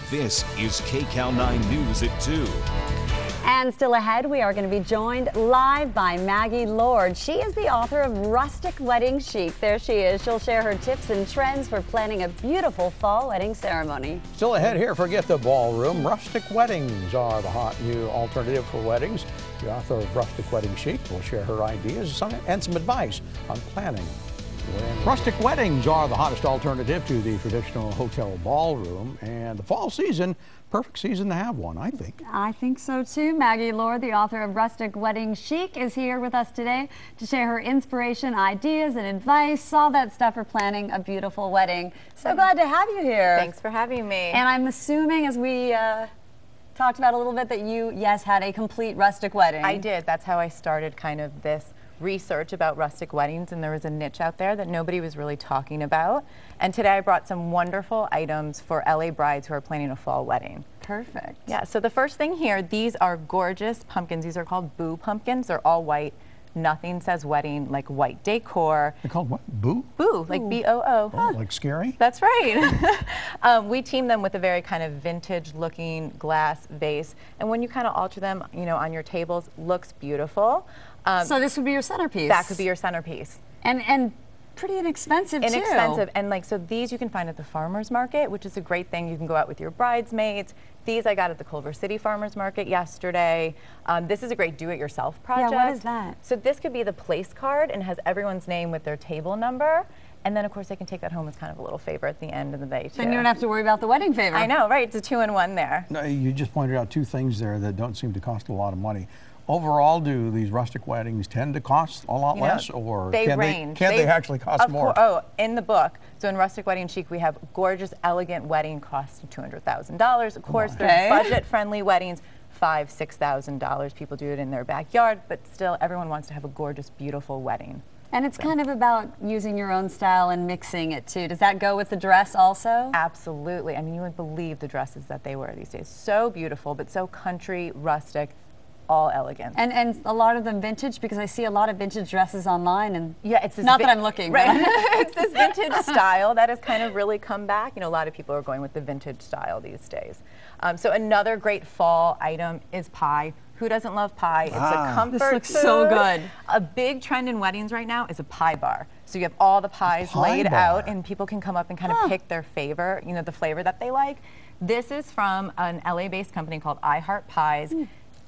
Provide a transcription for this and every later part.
This is KCAL 9 News at 2. And still ahead, we are going to be joined live by Maggie Lord. She is the author of Rustic Wedding Chic. There she is. She'll share her tips and trends for planning a beautiful fall wedding ceremony. Still ahead here, forget the ballroom. Rustic weddings are the hot new alternative for weddings. The author of Rustic Wedding Chic will share her ideas and some advice on planning. Rustic weddings are the hottest alternative to the traditional hotel ballroom, and the fall season, perfect season to have one, I think. I think so too. Maggie Lord, the author of Rustic Wedding Chic, is here with us today to share her inspiration, ideas, and advice, all that stuff for planning a beautiful wedding. So glad to have you here. Thanks for having me. And I'm assuming, as we talked about a little bit, that you, yes, had a complete rustic wedding. I did. That's how I started kind of this research about rustic weddings, and there was a niche out there that nobody was really talking about. And today I brought some wonderful items for LA brides who are planning a fall wedding. Perfect. Yeah, so the first thing here, these are gorgeous pumpkins. These are called boo pumpkins. They're all white. Nothing says wedding like white decor. They're called what? Boo? Boo, like B-O-O. Oh, like scary? That's right. We team them with a very kind of vintage looking glass vase. And when you kind of alter them, you know, on your tables, looks beautiful. So this would be your centerpiece? That could be your centerpiece. And pretty inexpensive too. Inexpensive, and like, so these you can find at the farmer's market, which is a great thing. You can go out with your bridesmaids. These I got at the Culver City Farmer's Market yesterday. This is a great do-it-yourself project. Yeah, what is that? So this could be the place card and has everyone's name with their table number. And then, of course, they can take that home as kind of a little favor at the end of the day, too. Then you don't have to worry about the wedding favor. I know, right? It's a 2-in-1 there. No, you just pointed out two things there that don't seem to cost a lot of money. Overall, do these rustic weddings tend to cost a lot less, or they can range. They actually cost more? Oh, in the book. So in Rustic Wedding Chic, we have gorgeous, elegant wedding costs of $200,000. Of course, there's budget-friendly weddings, $5,000, $6,000. People do it in their backyard, but still, everyone wants to have a gorgeous, beautiful wedding. And it's kind of about using your own style and mixing it too. Does that go with the dress also? Absolutely. I mean, you would believe the dresses that they wear these days. So beautiful, but so country, rustic, all elegant. And a lot of them vintage, because I see a lot of vintage dresses online, and yeah, it's this not that I'm looking, right? It's this vintage style that has kind of really come back. You know, a lot of people are going with the vintage style these days. So another great fall item is pie. Who doesn't love pie? It's a comfort This looks food. so good. A big trend in weddings right now is a pie bar. So you have all the pies laid out, and people can come up and kind of pick their favor, you know, the flavor that they like. This is from an LA-based company called I Heart Pies.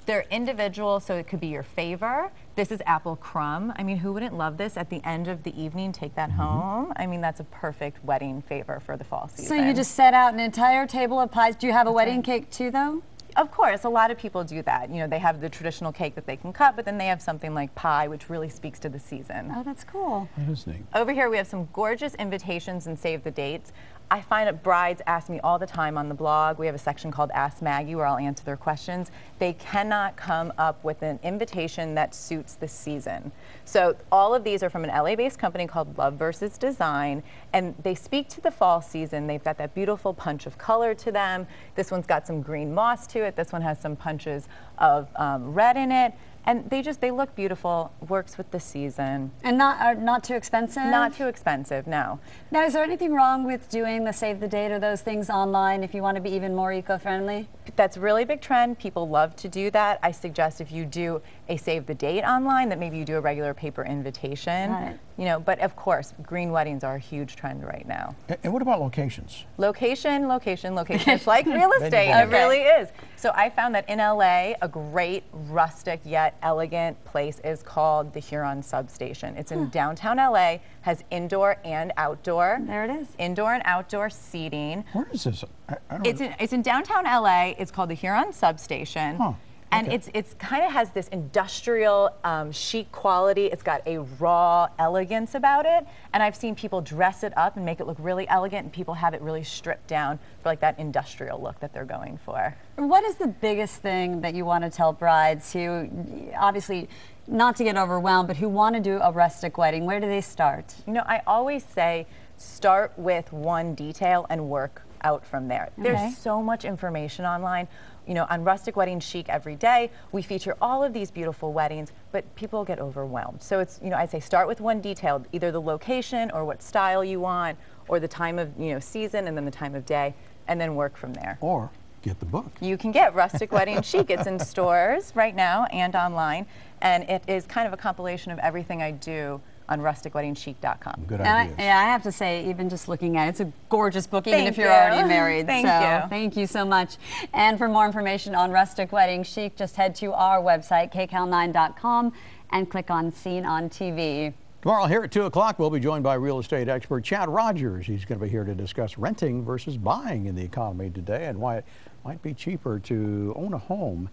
They're individual, so it could be your favor. This is apple crumb. I mean, who wouldn't love this at the end of the evening? Take that home. I mean, that's a perfect wedding favor for the fall season. So you just set out an entire table of pies. Do you have a wedding cake too, though? Of course, a lot of people do that. You know, they have the traditional cake that they can cut, but then they have something like pie, which really speaks to the season. Oh, that's cool. That is neat. Over here, we have some gorgeous invitations and save the dates. I find that brides ask me all the time on the blog. We have a section called Ask Maggie where I'll answer their questions. They cannot come up with an invitation that suits the season. So all of these are from an LA-based company called Love Versus Design, and they speak to the fall season. They've got that beautiful punch of color to them. This one's got some green moss to it. This one has some punches of red in it. And they look beautiful, works with the season. And not too expensive? Not too expensive, no. Now, is there anything wrong with doing the save the date or those things online if you want to be even more eco-friendly? That's a really big trend. People love to do that. I suggest if you do a save the date online, that maybe you do a regular paper invitation. Got it. You know, but of course, green weddings are a huge trend right now. And what about locations? Location, location, location. It's like real estate. It really is. So I found that in LA, a great rustic yet elegant place is called the Huron Substation. It's in downtown LA, has indoor and outdoor. There it is. Indoor and outdoor seating. Where is this? I don't It's in downtown LA. It's called the Huron Substation. Huh. And it's kind of has this industrial chic quality. It's got a raw elegance about it. And I've seen people dress it up and make it look really elegant, and people have it really stripped down for like that industrial look that they're going for. What is the biggest thing that you want to tell brides who, obviously, not to get overwhelmed, but who want to do a rustic wedding? Where do they start? You know, I always say start with one detail and work out from there. There's so much information online. You know, on Rustic Wedding Chic every day, we feature all of these beautiful weddings, but people get overwhelmed. So it's, you know, I say start with one detail, either the location or what style you want, or the time of, you know, season, and then the time of day. and then work from there. Or get the book. You can get Rustic Wedding Chic. It's in stores right now and online, and it is kind of a compilation of everything I do on rusticweddingchic.com. Good And ideas. I have to say, even just looking at it, it's a gorgeous book, even Thank if you're you. already married. Thank so you. Thank you so much. And for more information on Rustic Wedding Chic, just head to our website, kcal9.com, and click on Seen on TV. Tomorrow here at 2 o'clock, we'll be joined by real estate expert Chad Rogers. He's going to be here to discuss renting versus buying in the economy today and why it might be cheaper to own a home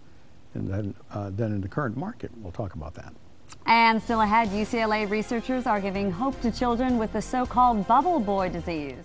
than in the current market. We'll talk about that. And still ahead, UCLA researchers are giving hope to children with the so-called bubble boy disease.